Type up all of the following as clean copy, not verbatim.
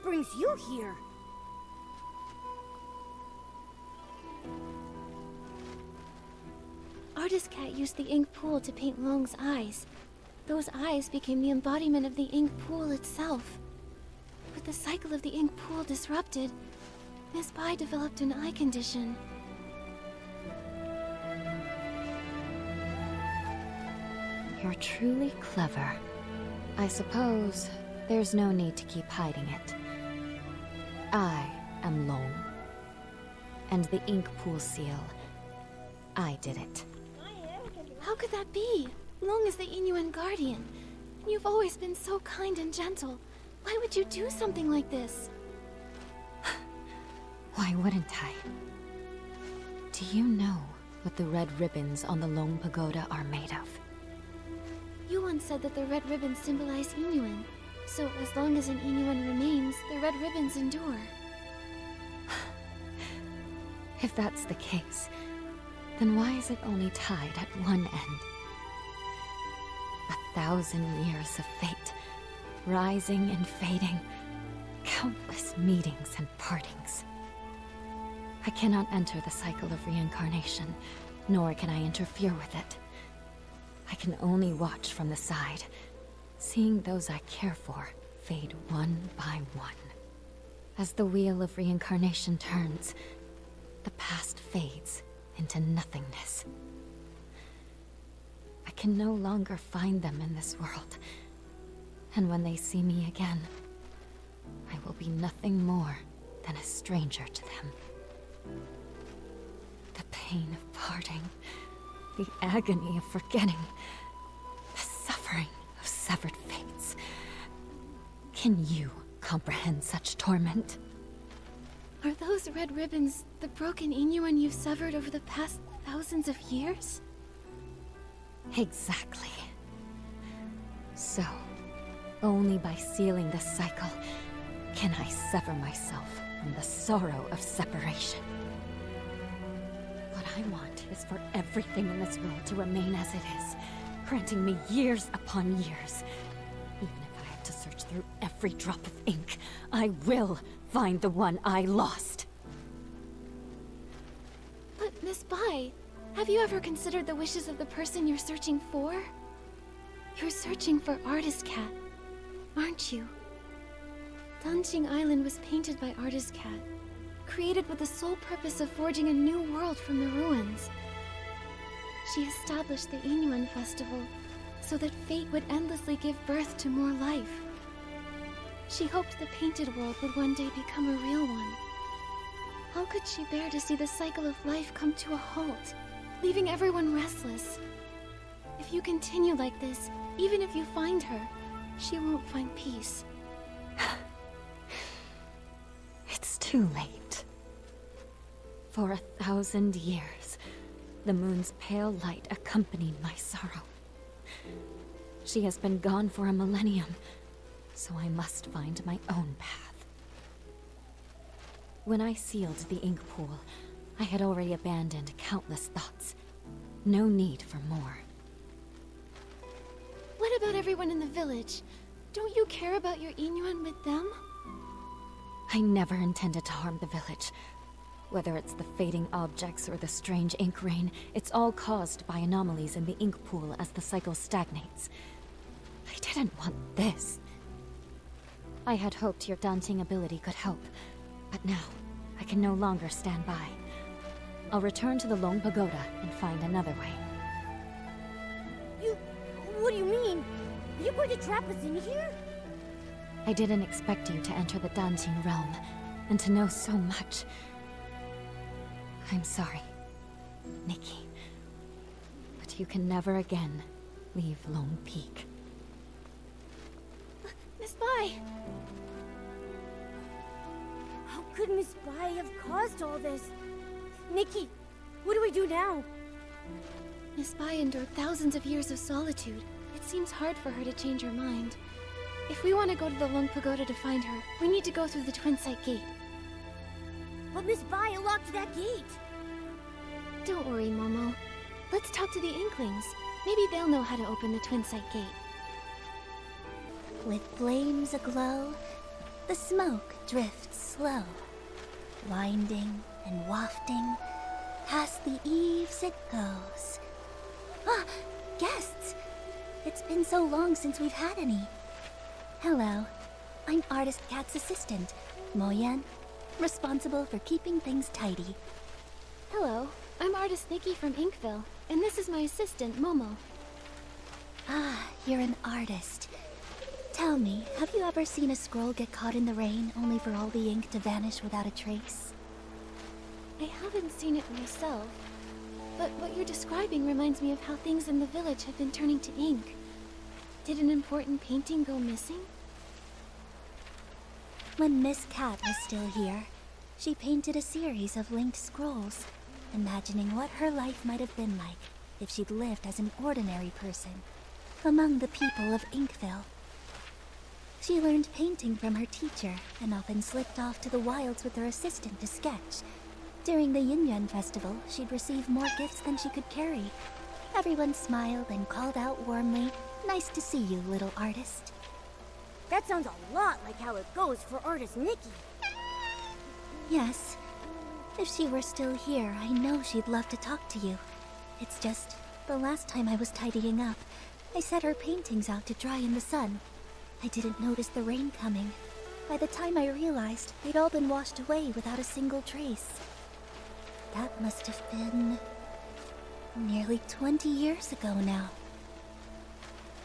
What brings you here? Artist Cat used the ink pool to paint Long's eyes. Those eyes became the embodiment of the ink pool itself. With the cycle of the ink pool disrupted, Miss Bai developed an eye condition. You're truly clever. I suppose there's no need to keep hiding it. I am Long. And the ink pool seal, I did it. How could that be? Long is the Inuan guardian. You've always been so kind and gentle. Why would you do something like this? Why wouldn't I? Do you know what the red ribbons on the Long Pagoda are made of? You once said that the red ribbons symbolize Inuan. So as long as an Inuan remains, the red ribbons endure. If that's the case, then why is it only tied at one end? 1,000 years of fate, rising and fading, countless meetings and partings. I cannot enter the cycle of reincarnation, nor can I interfere with it. I can only watch from the side, seeing those I care for fade one by one. As the wheel of reincarnation turns, the past fades into nothingness. I can no longer find them in this world, and when they see me again, I will be nothing more than a stranger to them. The pain of parting, the agony of forgetting, the suffering of severed fates. Can you comprehend such torment? Are those red ribbons the broken Inuan you've severed over the past thousands of years? Exactly. So, only by sealing the cycle can I sever myself from the sorrow of separation. What I want is for everything in this world to remain as it is, granting me years upon years. Even if I have to search through every drop of ink, I will find the one I lost. But Miss Bai, have you ever considered the wishes of the person you're searching for? You're searching for Artist Cat, aren't you? Danqing Island was painted by Artist Cat, created with the sole purpose of forging a new world from the ruins. She established the Inuan Festival so that fate would endlessly give birth to more life. She hoped the painted world would one day become a real one. How could she bear to see the cycle of life come to a halt, leaving everyone restless? If you continue like this, even if you find her, she won't find peace. It's too late. For 1,000 years, the moon's pale light accompanied my sorrow. She has been gone for a millennium, so I must find my own path. When I sealed the ink pool, I had already abandoned countless thoughts. No need for more. What about everyone in the village? Don't you care about your Inuan with them? I never intended to harm the village. Whether it's the fading objects or the strange ink rain, it's all caused by anomalies in the ink pool as the cycle stagnates. I didn't want this. I had hoped your Danqing ability could help, but now I can no longer stand by. I'll return to the Long Pagoda and find another way. What do you mean? Are you going to trap us in here? I didn't expect you to enter the Danqing realm, and to know so much. I'm sorry, Nikki. But you can never again leave Lone Peak. Miss Bai! How could Miss Bai have caused all this? Nikki, what do we do now? Miss Bai endured thousands of years of solitude. It seems hard for her to change her mind. If we want to go to the Long Pagoda to find her, we need to go through the Twin Site Gate. But Miss Bai unlocked that gate. Don't worry, Momo. Let's talk to the Inklings. Maybe they'll know how to open the Twin Site Gate. With flames aglow, The smoke drifts slow, winding and wafting. Past the eaves it goes. Ah, guests! It's been so long since we've had any. Hello, I'm Artist Cat's assistant, Moyan, responsible for keeping things tidy. Hello, I'm Artist Nikki from Inkville, and this is my assistant, Momo. Ah, you're an artist. Tell me, have you ever seen a scroll get caught in the rain only for all the ink to vanish without a trace? I haven't seen it myself, but what you're describing reminds me of how things in the village have been turning to ink. Did an important painting go missing? When Miss Cat was still here, she painted a series of linked scrolls, imagining what her life might have been like if she'd lived as an ordinary person among the people of Inkville. She learned painting from her teacher and often slipped off to the wilds with her assistant to sketch. During the Yin festival, she'd receive more gifts than she could carry. Everyone smiled and called out warmly, "Nice to see you, little artist." That sounds a lot like how it goes for artist Nikki. Yes. If she were still here, I know she'd love to talk to you. It's just, the last time I was tidying up, I set her paintings out to dry in the sun. I didn't notice the rain coming. By the time I realized, they'd all been washed away without a single trace. That must have been nearly 20 years ago now.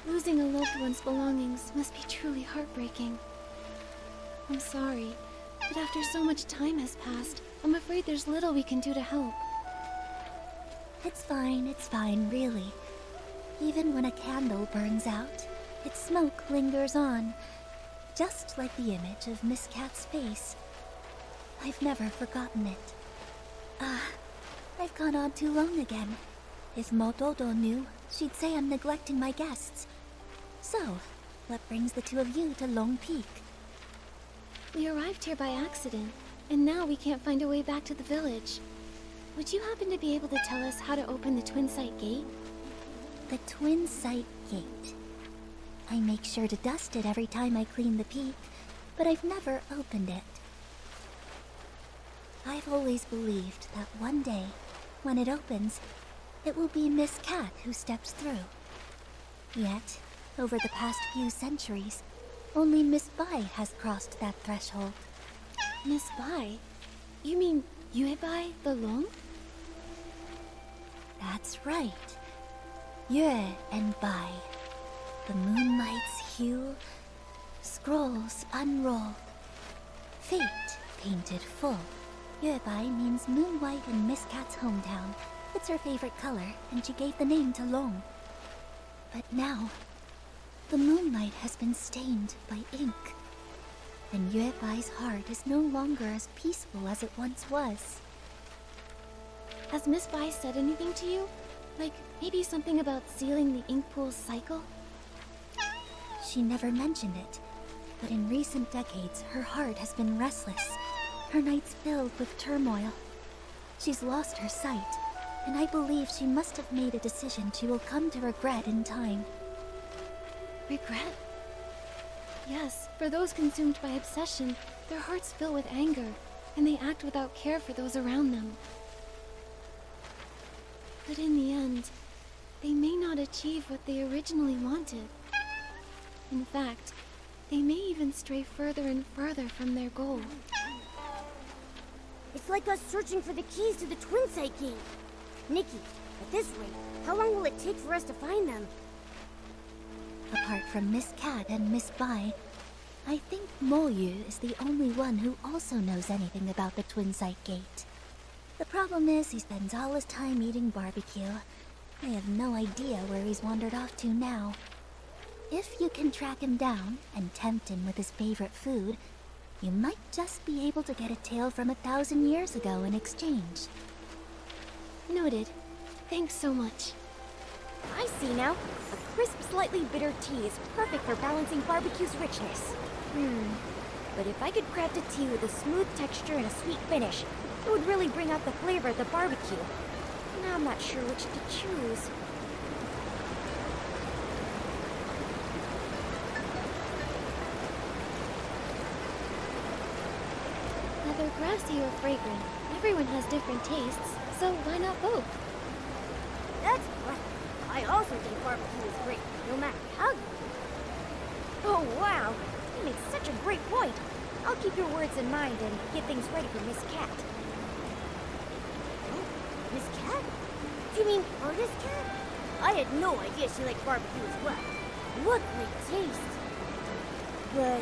Losing a loved one's belongings must be truly heartbreaking. I'm sorry, but after so much time has passed, I'm afraid there's little we can do to help. It's fine, really. Even when a candle burns out, its smoke lingers on, just like the image of Miss Cat's face. I've never forgotten it. I've gone on too long again. If Motodo knew, she'd say I'm neglecting my guests. So, what brings the two of you to Long Peak? We arrived here by accident, and now we can't find a way back to the village. Would you happen to be able to tell us how to open the Twin Sight Gate? The Twin Sight Gate. I make sure to dust it every time I clean the peak, but I've never opened it. I've always believed that one day, when it opens, it will be Miss Cat who steps through. Yet, over the past few centuries, only Miss Bai has crossed that threshold. Miss Bai? You mean Yuebai the Long? That's right. Yue and Bai. The moonlight's hue, scrolls unrolled. Fate painted full. Yuebai means moon white in Miss Cat's hometown. It's her favorite color, and she gave the name to Long. But now, the moonlight has been stained by ink, and Yuebai's heart is no longer as peaceful as it once was. Has Miss Bai said anything to you? Like, maybe something about sealing the ink pool's cycle? She never mentioned it, but in recent decades, her heart has been restless, her nights filled with turmoil. She's lost her sight, and I believe she must have made a decision she will come to regret in time. Regret? Yes, for those consumed by obsession, their hearts fill with anger, and they act without care for those around them. But in the end, they may not achieve what they originally wanted. In fact, they may even stray further and further from their goal. It's like us searching for the keys to the Twin Sight Gate. Nikki, at this rate, how long will it take for us to find them? Apart from Miss Cat and Miss Bai, I think Mo Yu is the only one who also knows anything about the Twin Sight Gate. The problem is he spends all his time eating barbecue. I have no idea where he's wandered off to now. If you can track him down and tempt him with his favorite food, you might just be able to get a tale from 1,000 years ago in exchange. Noted. Thanks so much. I see now. A crisp, slightly bitter tea is perfect for balancing barbecue's richness. But if I could craft a tea with a smooth texture and a sweet finish, it would really bring out the flavor of the barbecue. Now I'm not sure which to choose. whether grassy or fragrant. Everyone has different tastes, so why not both? That's right. I also think barbecue is great, no matter how you do it. Oh, wow. You make such a great point. I'll keep your words in mind and get things ready for Miss Cat. Oh, Miss Cat? Do you mean Artist Cat? I had no idea she liked barbecue as well. What great taste. But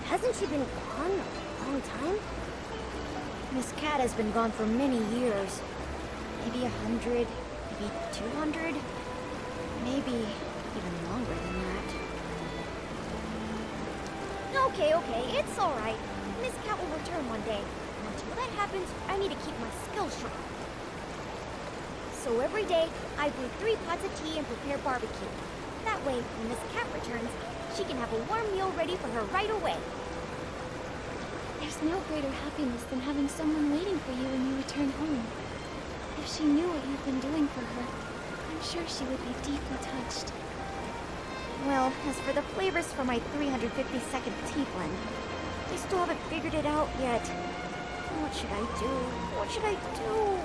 hasn't she been gone a long time? Miss Cat has been gone for many years. Maybe 100, maybe 200, maybe even longer than that. Okay, it's alright. Miss Cat will return one day. And until that happens, I need to keep my skills sharp. So every day, I brew 3 pots of tea and prepare barbecue. That way, when Miss Cat returns, she can have a warm meal ready for her right away. There's no greater happiness than having someone waiting for you when you return home. If she knew what you've been doing for her, I'm sure she would be deeply touched. Well, as for the flavors for my 352nd tea blend, I still haven't figured it out yet. What should I do? What should I do?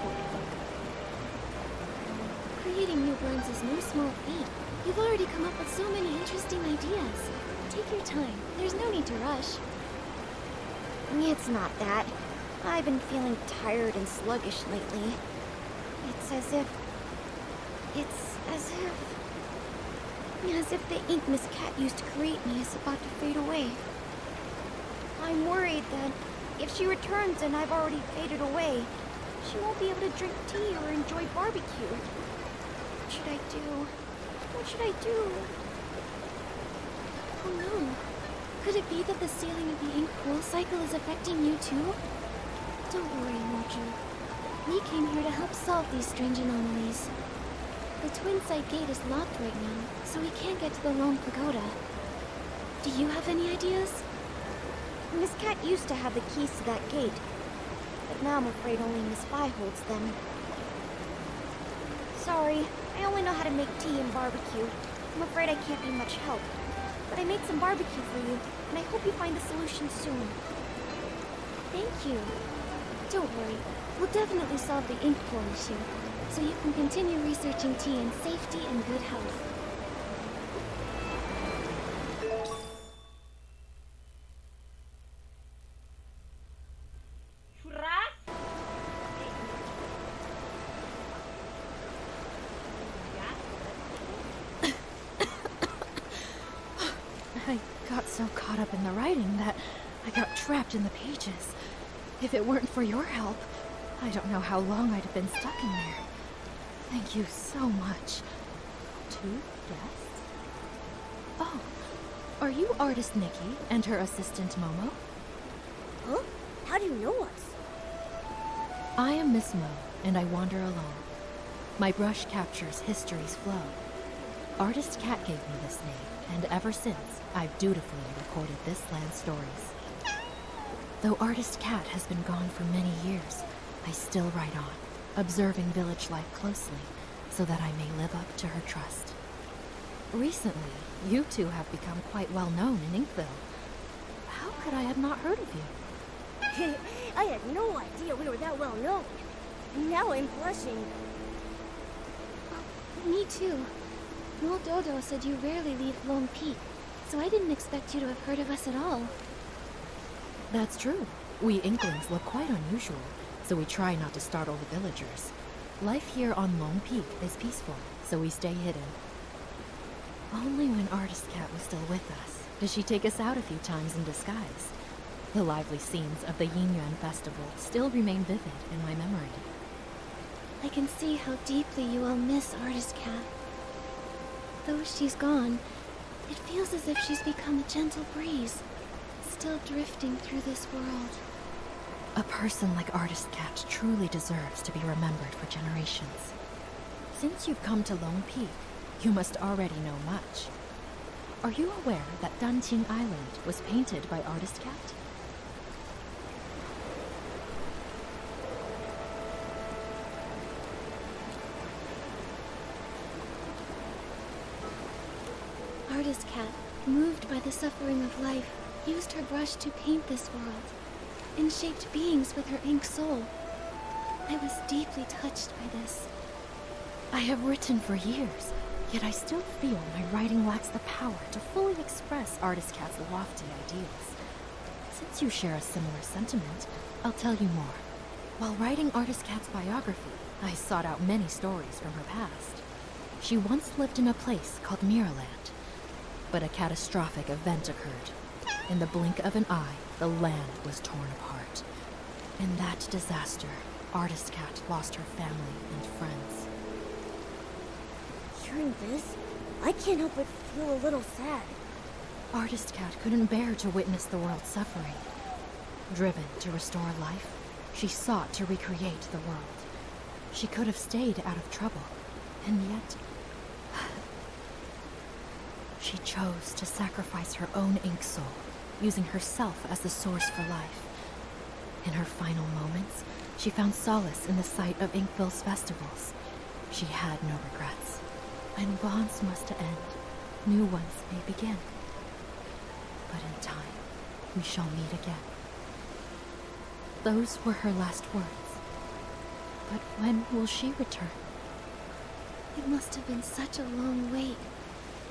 Creating new blends is no small feat. You've already come up with so many interesting ideas. Take your time. There's no need to rush. It's not that. I've been feeling tired and sluggish lately. It's as if the ink Miss Cat used to create me is about to fade away. I'm worried that if she returns and I've already faded away, she won't be able to drink tea or enjoy barbecue. What should I do? What should I do? Oh no. Could it be that the sealing of the ink pool cycle is affecting you too? Don't worry, Moju. We came here to help solve these strange anomalies. The twin side gate is locked right now, so we can't get to the Long Pagoda. Do you have any ideas? Miss Cat used to have the keys to that gate, but now I'm afraid only Miss Vi holds them. Sorry, I only know how to make tea and barbecue. I'm afraid I can't be much help. But I made some barbecue for you, and I hope you find the solution soon. Thank you. Don't worry, we'll definitely solve the ink pool issue, so you can continue researching tea in safety and good health. I got so caught up in the writing that I got trapped in the pages. If it weren't for your help, I don't know how long I'd have been stuck in there. Thank you so much. 2 guests? Oh, are you artist Nikki and her assistant Momo? Huh? How do you know us? I am Miss Mo, and I wander alone. My brush captures history's flow. Artist Cat gave me this name, and ever since, I've dutifully recorded this land's stories. Though Artist Cat has been gone for many years, I still write on, observing village life closely, so that I may live up to her trust. Recently, you two have become quite well known in Inkville. How could I have not heard of you? I had no idea we were that well known. Now I'm blushing. Me too. Mol Dodo said you rarely leave Lone Peak, so I didn't expect you to have heard of us at all. That's true. We Inklings look quite unusual, so we try not to startle the villagers. Life here on Lone Peak is peaceful, so we stay hidden. Only when Artist Cat was still with us did she take us out a few times in disguise. The lively scenes of the Yin Yuan festival still remain vivid in my memory. I can see how deeply you all miss Artist Cat. Though she's gone, it feels as if she's become a gentle breeze, still drifting through this world. A person like Artist Cat truly deserves to be remembered for generations. Since you've come to Lone Peak, you must already know much. Are you aware that Danqing Island was painted by Artist Cat? Artist Cat, moved by the suffering of life, used her brush to paint this world. and shaped beings with her ink soul. I was deeply touched by this. I have written for years, yet I still feel my writing lacks the power to fully express Artist Cat's lofty ideals. Since you share a similar sentiment, I'll tell you more. While writing Artist Cat's biography, I sought out many stories from her past. She once lived in a place called Miraland, but a catastrophic event occurred. In the blink of an eye, the land was torn apart. In that disaster, Artist Cat lost her family and friends. Hearing this, I can't help but feel a little sad. Artist Cat couldn't bear to witness the world suffering. Driven to restore life, she sought to recreate the world. She could have stayed out of trouble, and yet she chose to sacrifice her own ink soul, using herself as the source for life. In her final moments, she found solace in the sight of Inkville's festivals. She had no regrets. When bonds must end, new ones may begin. But in time, we shall meet again. Those were her last words. But when will she return? It must have been such a long wait,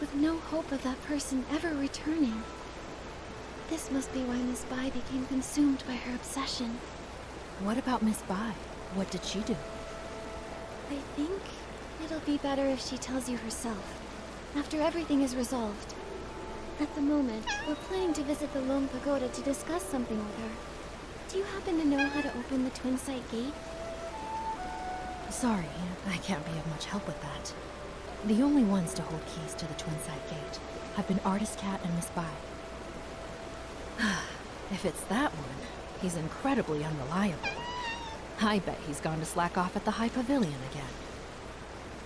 with no hope of that person ever returning. This must be why Miss Bai became consumed by her obsession. What about Miss Bai? What did she do? I think it'll be better if she tells you herself, after everything is resolved. At the moment, we're planning to visit the Lone Pagoda to discuss something with her. Do you happen to know how to open the Twin Sight Gate? Sorry, I can't be of much help with that. The only ones to hold keys to the Twin Sight Gate have been Artist Cat and Miss Bai. If it's that one, he's incredibly unreliable. I bet he's gone to slack off at the High Pavilion again.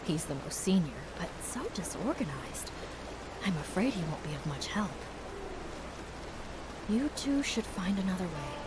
He's the most senior, but so disorganized. I'm afraid he won't be of much help. You two should find another way.